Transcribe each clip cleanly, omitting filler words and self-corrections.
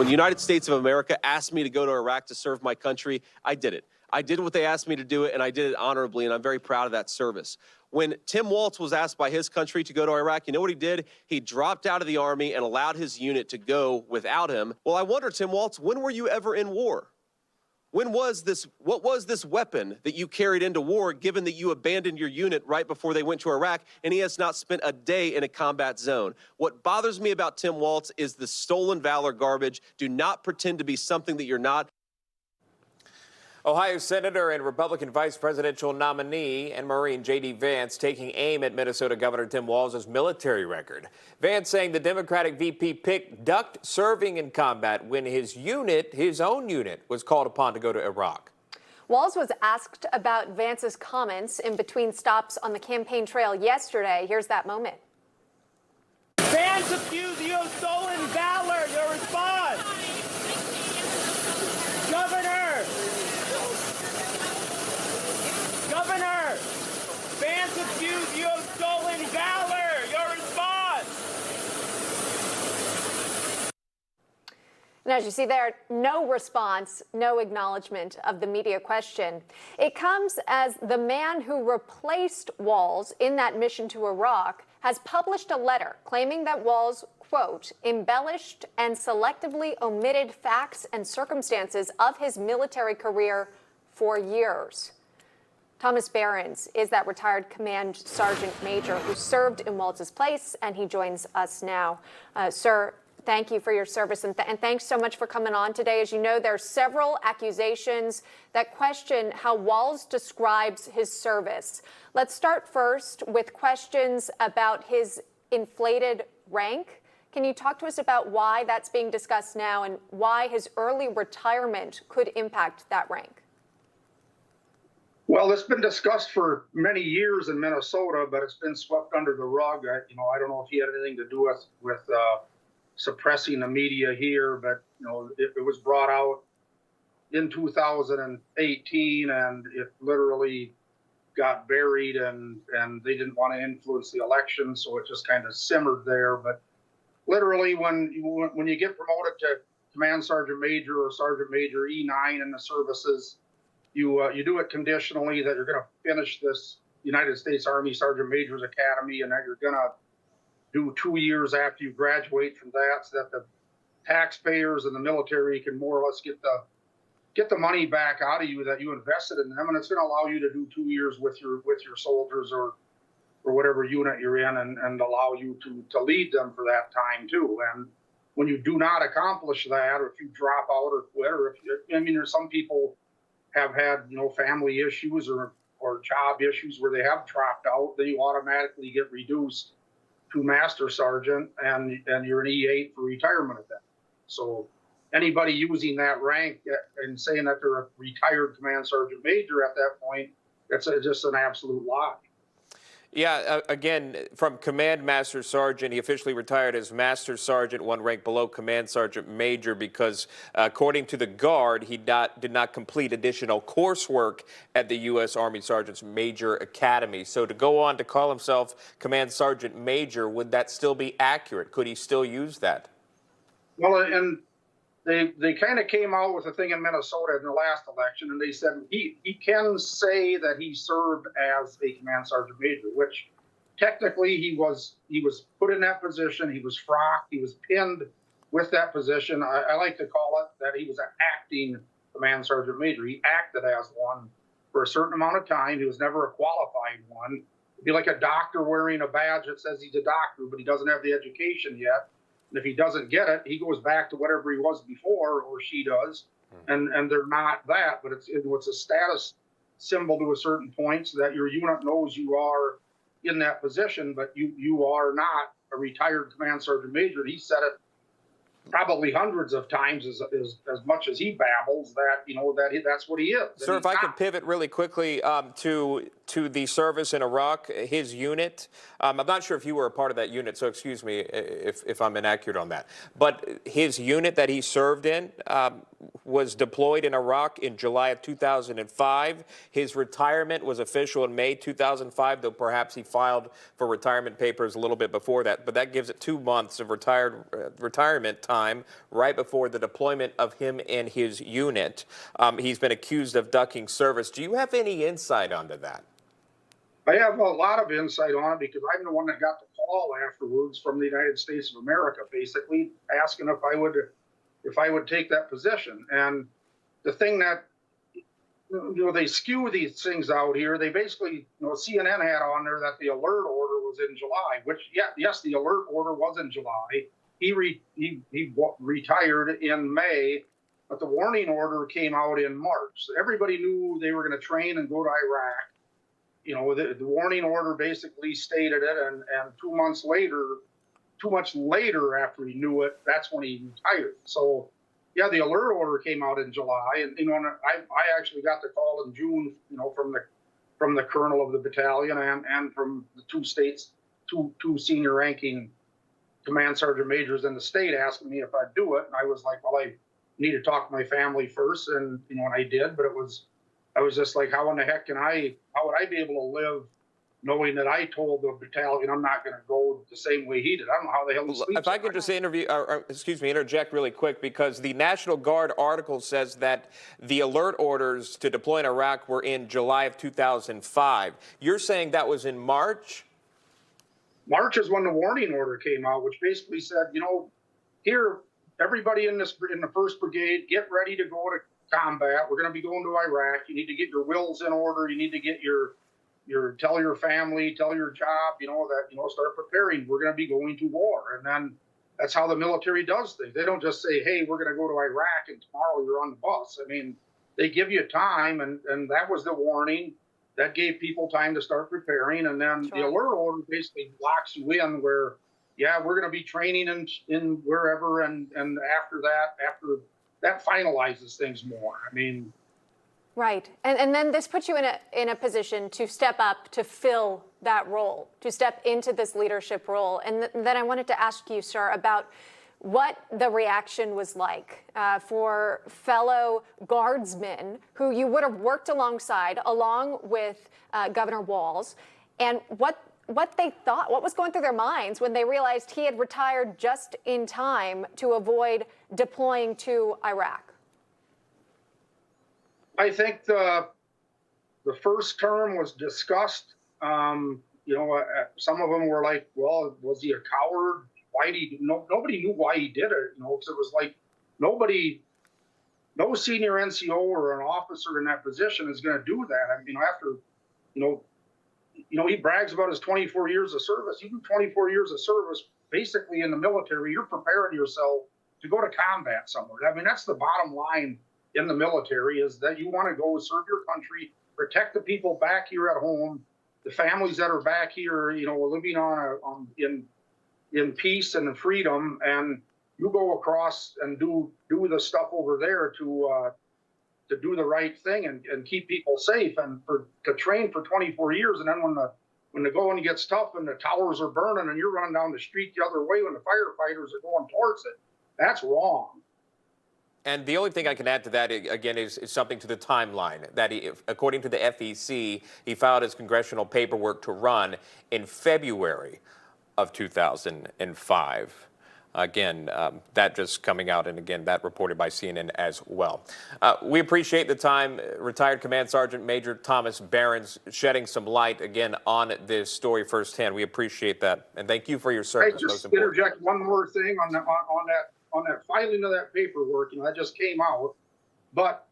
When the United States of America asked me to go to Iraq to serve my country, I did it. I did what they asked me to do, and I did it honorably, and I'm very proud of that service. When Tim Walz was asked by his country to go to Iraq, you know what he did? He dropped out of the Army and allowed his unit to go without him. Well, I wonder, Tim Walz, when were you ever in war? What was this weapon that you carried into war, given that you abandoned your unit right before they went to Iraq, and he has not spent a day in a combat zone? What bothers me about Tim Walz is the stolen valor garbage. Do not pretend to be something that you're not. Ohio Senator and Republican Vice Presidential nominee and Marine J.D. Vance taking aim at Minnesota Governor Tim Walz's military record. Vance saying the Democratic VP pick ducked serving in combat when his own unit, was called upon to go to Iraq. Walz was asked about Vance's comments in between stops on the campaign trail yesterday. Here's that moment. Vance accused you of stolen valor. Your response? Governor, Vance accused you of stolen valor. Your response? And as you see there, no response, no acknowledgement of the media question. It comes as the man who replaced Walz in that mission to Iraq has published a letter claiming that Walz, quote, embellished and selectively omitted facts and circumstances of his military career for years. Thomas Behrends is that retired Command Sergeant Major who served in Walz's place, and he joins us now. Sir, thank you for your service, and thanks so much for coming on today. As you know, there are several accusations that question how Walz describes his service. Let's start first with questions about his inflated rank. Can you talk to us about why that's being discussed now and why his early retirement could impact that rank? Well, it's been discussed for many years in Minnesota, but it's been swept under the rug. I don't know if he had anything to do with suppressing the media here, but it was brought out in 2018, and it literally got buried, and they didn't want to influence the election, so it just kind of simmered there. But literally, when you get promoted to Command Sergeant Major or Sergeant Major E9 in the services, you do it conditionally that you're going to finish this United States Army Sergeant Major's Academy, and that you're going to do 2 years after you graduate from that, so that the taxpayers and the military can more or less get the money back out of you that you invested in them, and it's going to allow you to do 2 years with your soldiers or whatever unit you're in, and allow you to lead them for that time too. And when you do not accomplish that, or if you drop out or quit, or there's some people have had family issues or job issues where they have dropped out, then you automatically get reduced to Master Sergeant, and you're an E8 for retirement at that. So anybody using that rank and saying that they're a retired Command Sergeant Major at that point, that's just an absolute lie. Yeah, again, from Command Master Sergeant, he officially retired as Master Sergeant, one rank below Command Sergeant Major, because according to the Guard, he did not complete additional coursework at the U.S. Army Sergeant's Major Academy. So to go on to call himself Command Sergeant Major, would that still be accurate? Could he still use that? Well, and they kind of came out with a thing in Minnesota in the last election, and they said he can say that he served as a Command Sergeant Major, which technically he was put in that position. He was frocked. He was pinned with that position. I like to call it that he was an acting Command Sergeant Major. He acted as one for a certain amount of time. He was never a qualified one. It'd be like a doctor wearing a badge that says he's a doctor, but he doesn't have the education yet. And if he doesn't get it, he goes back to whatever he was before, or she does, and they're not that. But it's a status symbol to a certain point, so that your unit knows you are in that position, but you are not a retired Command Sergeant Major. He said it probably hundreds of times, as much as he babbles, that that's what he is. Sir, if I could pivot really quickly to the service in Iraq, his unit. I'm not sure if you were a part of that unit, so excuse me if I'm inaccurate on that. But his unit that he served in, was deployed in Iraq in July of 2005. His retirement was official in May 2005, though perhaps he filed for retirement papers a little bit before that. But that gives it 2 months of retirement time right before the deployment of him and his unit. He's been accused of ducking service. Do you have any insight onto that? I have a lot of insight on it because I'm the one that got the call afterwards from the United States of America, basically asking if I would take that position. And the thing that, they skew these things out here. They basically, CNN had on there that the alert order was in July, which, yes, the alert order was in July. He retired in May, but the warning order came out in March. So everybody knew they were going to train and go to Iraq. The warning order basically stated it, and 2 months later, too much later after he knew it, that's when he retired. So, yeah, the alert order came out in July, and I actually got the call in June, from the colonel of the battalion and from the two senior ranking command sergeant majors in the state asking me if I'd do it, and I was like, well, I need to talk to my family first, and and I did, but I was just like, how in the heck how would I be able to live knowing that I told the battalion I'm not going to go the same way he did? I don't know how the hell he sleeps. If I could just interject really quick, because the National Guard article says that the alert orders to deploy in Iraq were in July of 2005. You're saying that was in March? March is when the warning order came out, which basically said, here, everybody in the 1st Brigade, get ready to go to combat. We're going to be going to Iraq. You need to get your wills in order. You need to get tell your family, tell your job, start preparing. We're going to be going to war. And then that's how the military does things. They don't just say, hey, we're going to go to Iraq and tomorrow you're on the bus. I mean, they give you time, and that was the warning. That gave people time to start preparing. And then the alert order basically locks you in where, we're going to be training in wherever. And after that finalizes things more. I mean, right, and then this puts you in a position to step up to fill that role, to step into this leadership role. And then I wanted to ask you, sir, about what the reaction was like for fellow guardsmen who you would have worked alongside, along with Governor Walz, and what they thought, what was going through their minds when they realized he had retired just in time to avoid deploying to Iraq. I think the first term was discussed. Some of them were like, well, was he a coward? Why did he? Nobody knew why he did it, because it was like no senior NCO or an officer in that position is going to do that. I mean, after, he brags about his 24 years of service. You do 24 years of service, basically in the military, you're preparing yourself to go to combat somewhere. I mean, that's the bottom line in the military, is that you want to go serve your country, protect the people back here at home, the families that are back here, living in peace and freedom, and you go across and do the stuff over there to do the right thing and keep people safe, and to train for 24 years, and then when the going gets tough and the towers are burning and you're running down the street the other way when the firefighters are going towards it, that's wrong. And the only thing I can add to that, again, is something to the timeline. That according to the FEC, he filed his congressional paperwork to run in February of 2005. Again, that just coming out, and again, that reported by CNN as well. We appreciate the time, retired Command Sergeant Major Thomas Behrends, shedding some light, again, on this story firsthand. We appreciate that, and thank you for your service. I just interject one more thing on that filing of that paperwork. That just came out. But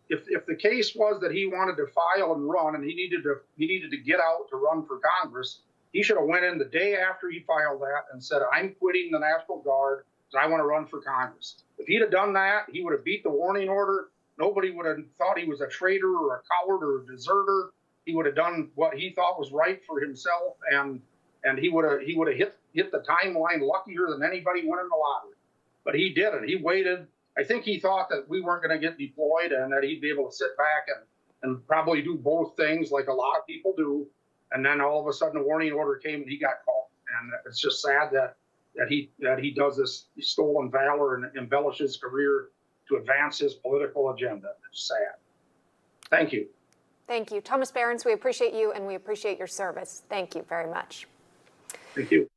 if the case was that he wanted to file and run, and he needed to get out to run for Congress, he should have went in the day after he filed that and said, I'm quitting the National Guard because I want to run for Congress. If he'd have done that, he would have beat the warning order. Nobody would have thought he was a traitor or a coward or a deserter. He would have done what he thought was right for himself, and he would have hit the timeline luckier than anybody winning the lottery. But he didn't. He waited. I think he thought that we weren't going to get deployed and that he'd be able to sit back and probably do both things like a lot of people do. And then all of a sudden, a warning order came and he got caught. And it's just sad that he does this stolen valor and embellishes his career to advance his political agenda. It's sad. Thank you. Thank you. Thomas Behrends, we appreciate you and we appreciate your service. Thank you very much. Thank you.